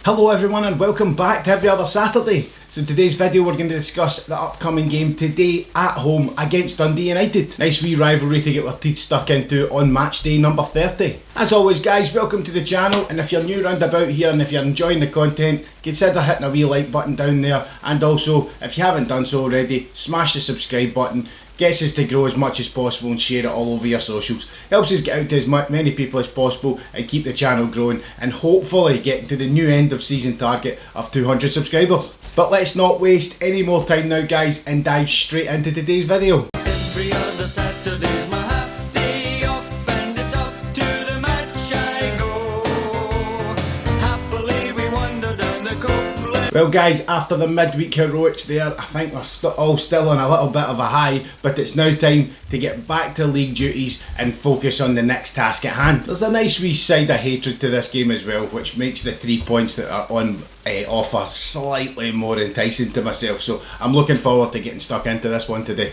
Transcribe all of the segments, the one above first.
Hello everyone and welcome back to Every Other Saturday. So in today's video we're going to discuss the upcoming game today at home against Dundee United. Nice wee rivalry to get our teeth stuck into on match day number 30. As always guys, welcome to the channel, and if you're new round about here and if you're enjoying the content, consider hitting a wee like button down there, and also if you haven't done so already, smash the subscribe button. Gets us to grow as much as possible and share it all over your socials. Helps us get out to as many people as possible and keep the channel growing, and hopefully get to the new end of season target of 200 subscribers. But let's not waste any more time now guys and dive straight into today's video. Every other Saturday's my half day off, and it's off to the match I go. Happily we wander down the Copeland. Well guys, after the midweek heroics there, I think we're all still on a little bit of a high, but it's now time to get back to league duties and focus on the next task at hand. There's a nice wee side of hatred to this game as well, which makes the 3 points that are on offer slightly more enticing to myself, so I'm looking forward to getting stuck into this one today.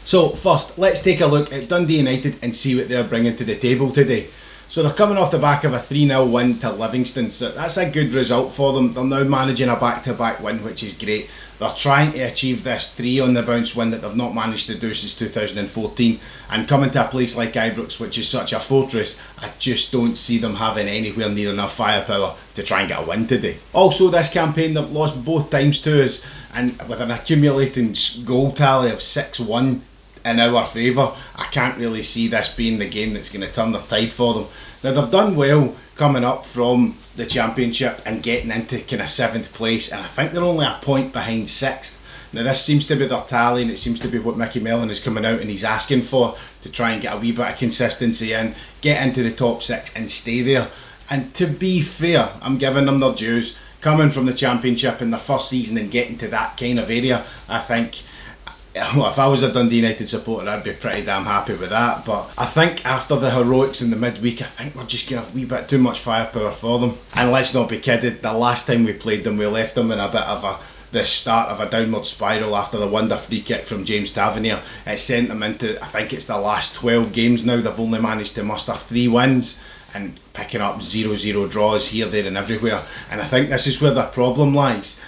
So first, let's take a look at Dundee United and see what they're bringing to the table today. So they're coming off the back of a 3-0 win to Livingston, so that's a good result for them. They're now managing a back-to-back win, which is great. They're trying to achieve this 3 on the bounce win that they've not managed to do since 2014, and coming to a place like Ibrox, which is such a fortress, I just don't see them having anywhere near enough firepower to try and get a win today. Also this campaign they've lost both times to us, and with an accumulating goal tally of 6-1 in our favour, I can't really see this being the game that's going to turn the tide for them. Now they've done well coming up from the Championship and getting into kind of 7th place, and I think they're only a point behind 6th. Now this seems to be their tally, and it seems to be what Mickey Mellon is coming out and he's asking for, to try and get a wee bit of consistency in, get into the top 6 and stay there. And to be fair, I'm giving them their dues. Coming from the Championship in their first season and getting to that kind of area, I think, well, if I was a Dundee United supporter, I'd be pretty damn happy with that. But I think after the heroics in the midweek, I think we're just getting a wee bit too much firepower for them. And let's not be kidded, the last time we played them, we left them in a bit of the start of a downward spiral after the wonder free kick from James Tavernier. It sent them into, I think it's the last 12 games now, they've only managed to muster 3 wins and picking up 0-0 draws here, there and everywhere. And I think this is where their problem lies.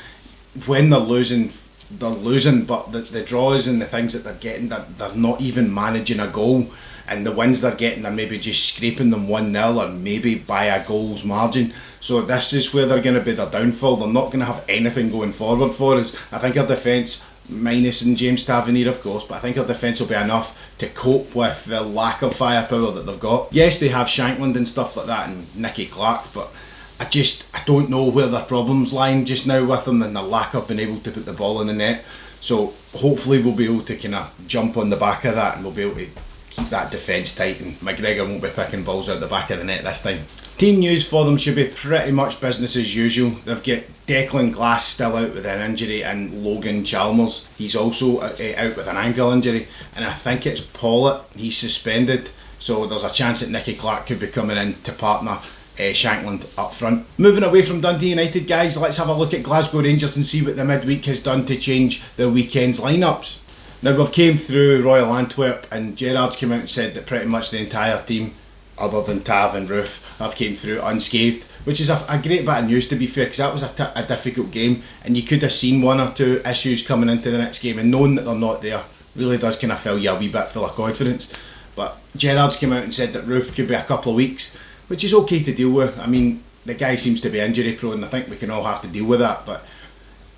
When they're losing, but the draws and the things that they're getting, they're not even managing a goal, and the wins they're getting are maybe just scraping them 1-0 or maybe by a goal's margin. So this is where they're going to be their downfall. They're not going to have anything going forward for us. I think our defence, minus in James Tavernier of course, but I think our defence will be enough to cope with the lack of firepower that they've got. Yes, they have Shankland and stuff like that and Nicky Clark, but I don't know where their problems lie just now with them, and the lack of being able to put the ball in the net. So hopefully we'll be able to kind of jump on the back of that, and we'll be able to keep that defence tight, and McGregor won't be picking balls out the back of the net this time. Team news for them should be pretty much business as usual. They've got Declan Glass still out with an injury, and Logan Chalmers, he's also out with an ankle injury, and I think it's Pollitt, he's suspended, so there's a chance that Nicky Clark could be coming in to partner Shankland up front. Moving away from Dundee United guys, let's have a look at Glasgow Rangers and see what the midweek has done to change the weekend's lineups. Now we've came through Royal Antwerp, and Gerrard's come out and said that pretty much the entire team, other than Tav and Roof, have came through unscathed, which is a great bit of news to be fair, because that was a difficult game, and you could have seen 1 or 2 issues coming into the next game, and knowing that they're not there really does kind of fill you a wee bit full of confidence. But Gerrard's come out and said that Roof could be a couple of weeks, which is okay to deal with. I mean, the guy seems to be injury prone, I think we can all have to deal with that, but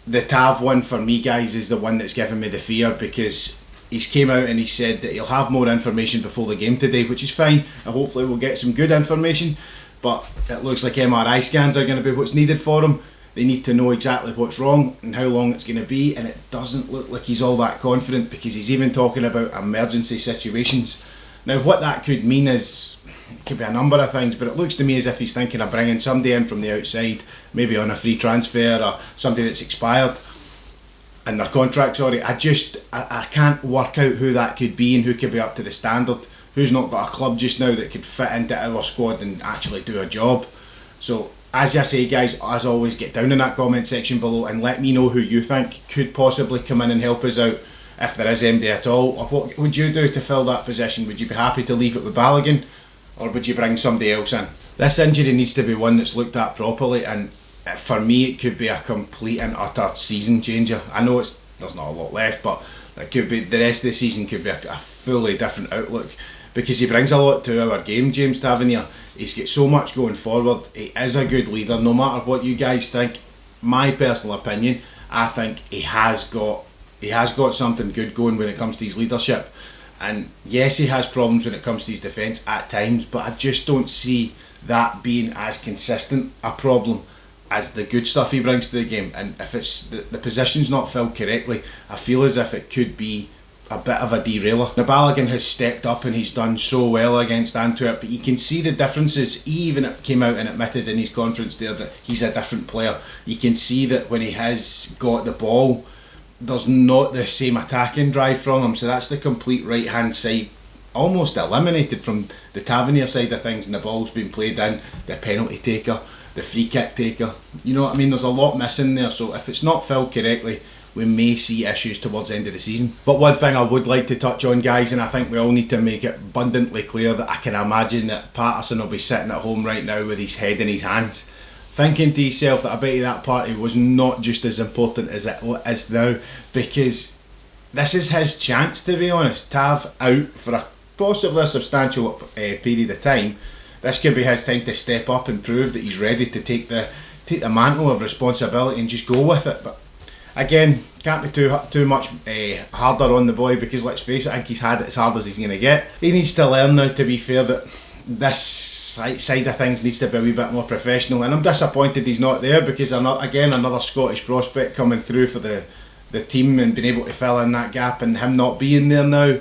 the Tav one for me guys is the one that's giving me the fear, because he's came out and he said that he'll have more information before the game today, which is fine, and hopefully we'll get some good information, but it looks like MRI scans are going to be what's needed for him. They need to know exactly what's wrong and how long it's going to be, and it doesn't look like he's all that confident, because he's even talking about emergency situations. Now what that could mean is, it could be a number of things, but it looks to me as if he's thinking of bringing somebody in from the outside, maybe on a free transfer, or somebody that's expired in their contract, I can't work out who that could be and who could be up to the standard, who's not got a club just now that could fit into our squad and actually do a job. So as I say guys, as always, get down in that comment section below and let me know who you think could possibly come in and help us out, if there is MD at all, or what would you do to fill that position? Would you be happy to leave it with Balogun, or would you bring somebody else in? This injury needs to be one that's looked at properly, and for me it could be a complete and utter season changer. I know there's not a lot left, but it could be, the rest of the season could be a fully different outlook, because he brings a lot to our game, James Tavernier. He's got so much going forward. He is a good leader, no matter what you guys think. My personal opinion, I think he has got something good going when it comes to his leadership. And yes, he has problems when it comes to his defence at times, but I just don't see that being as consistent a problem as the good stuff he brings to the game. And if it's the position's not filled correctly, I feel as if it could be a bit of a derailer. Now, Balogun has stepped up and he's done so well against Antwerp, but you can see the differences. He even came out and admitted in his conference there that he's a different player. You can see that when he has got the ball, there's not the same attacking drive from him, so that's the complete right hand side almost eliminated from the Tavernier side of things, and the ball's been played in, the penalty taker, the free kick taker, you know what I mean, there's a lot missing there. So if it's not filled correctly, we may see issues towards the end of the season. But one thing I would like to touch on, guys, and I think we all need to make it abundantly clear that I can imagine that Patterson will be sitting at home right now with his head in his hands, thinking to himself that I bet you that party was not just as important as it is now, because this is his chance, to be honest. Tav out for a possibly a substantial period of time. This could be his time to step up and prove that he's ready to take the mantle of responsibility and just go with it. But again, can't be too much harder on the boy, because let's face it, I think he's had it as hard as he's going to get. He needs to learn now, to be fair, that this side of things needs to be a wee bit more professional, and I'm disappointed he's not there, because another Scottish prospect coming through for the team and being able to fill in that gap, and him not being there now,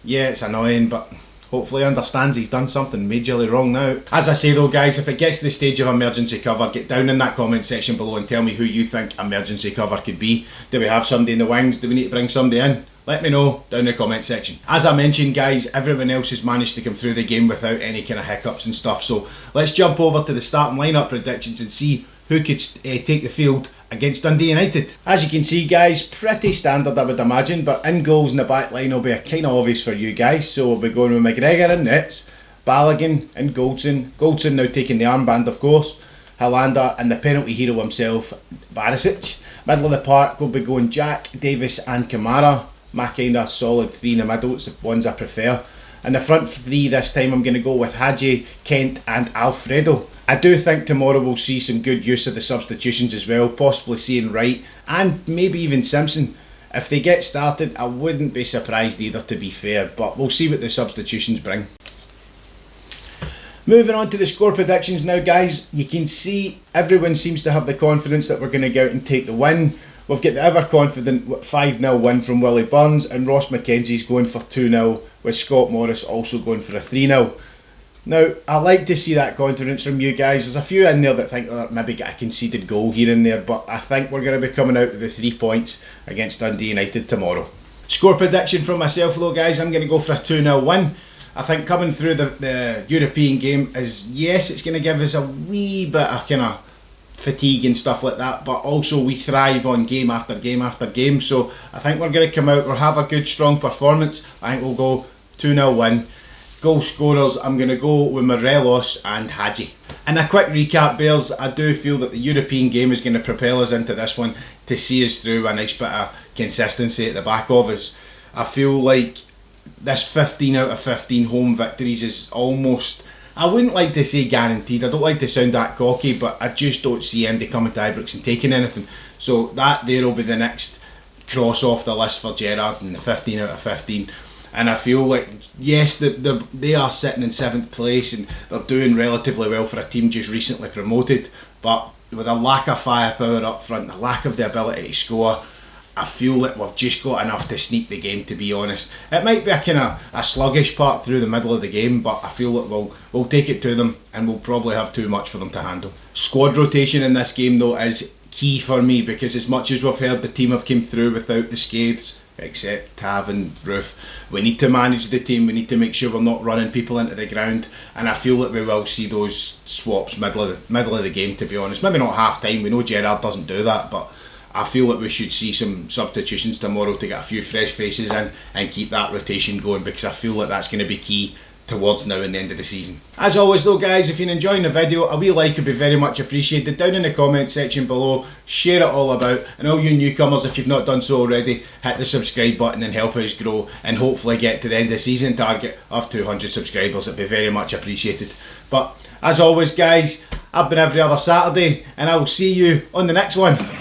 yeah, it's annoying, but hopefully he understands he's done something majorly wrong now. As I say though, guys, if it gets to the stage of emergency cover, get down in that comment section below and tell me who you think emergency cover could be. Do we have somebody in the wings? Do we need to bring somebody in? Let me know down in the comment section. As I mentioned, guys, everyone else has managed to come through the game without any kind of hiccups and stuff, so let's jump over to the starting lineup predictions and see who could take the field against Dundee United. As you can see, guys, pretty standard I would imagine, but in goals in the back line will be kind of obvious for you guys, so we'll be going with McGregor in nets, Balogun and Goldson now taking the armband of course, Helander and the penalty hero himself, Barisic. Middle of the park will be going Jack, Davis and Kamara. My kind of solid three in the middle, it's the ones I prefer. And the front three this time I'm going to go with Hagi, Kent and Alfredo. I do think tomorrow we'll see some good use of the substitutions as well, possibly seeing Wright and maybe even Simpson. If they get started, I wouldn't be surprised either, to be fair, but we'll see what the substitutions bring. Moving on to the score predictions now, guys. You can see everyone seems to have the confidence that we're going to go out and take the win. We've got the ever confident 5-0 win from Willie Burns, and Ross McKenzie's going for 2-0, with Scott Morris also going for a 3-0. Now, I like to see that confidence from you guys. There's a few in there that think that maybe get a conceded goal here and there, but I think we're going to be coming out with the 3 points against Dundee United tomorrow. Score prediction from myself though, guys, I'm going to go for a 2-0 win. I think coming through the European game is, yes, it's going to give us a wee bit of kind of fatigue and stuff like that, but also we thrive on game after game after game, so I think we're going to come out, we'll have a good strong performance. I think we'll go 2-0 win. Goal scorers, I'm going to go with Morelos and Hagi. And a quick recap, Bears, I do feel that the European game is going to propel us into this one to see us through a nice bit of consistency at the back of us. I feel like this 15 out of 15 home victories is almost, I wouldn't like to say guaranteed, I don't like to sound that cocky, but I just don't see MD coming to Ibrox and taking anything. So that there will be the next cross off the list for Gerrard and the 15 out of 15. And I feel like, yes, they are sitting in 7th place and they're doing relatively well for a team just recently promoted, but with a lack of firepower up front, the lack of the ability to score, I feel like we've just got enough to sneak the game, to be honest. It might be a kind of a sluggish part through the middle of the game, but I feel like we'll take it to them and we'll probably have too much for them to handle. Squad rotation in this game though is key for me, because as much as we've heard the team have come through without the scathes, except Tav and Roof, we need to manage the team, we need to make sure we're not running people into the ground, and I feel like we will see those swaps middle of the game, to be honest. Maybe not half time, we know Gerrard doesn't do that, but I feel like we should see some substitutions tomorrow to get a few fresh faces in and keep that rotation going, because I feel like that's going to be key towards now and the end of the season. As always though guys, if you're enjoying the video, a wee like would be very much appreciated. Down in the comment section below, share it all about, and all you newcomers, if you've not done so already, hit the subscribe button and help us grow and hopefully get to the end of the season target of 200 subscribers. It'd be very much appreciated. But as always guys, I've been every other Saturday, and I will see you on the next one.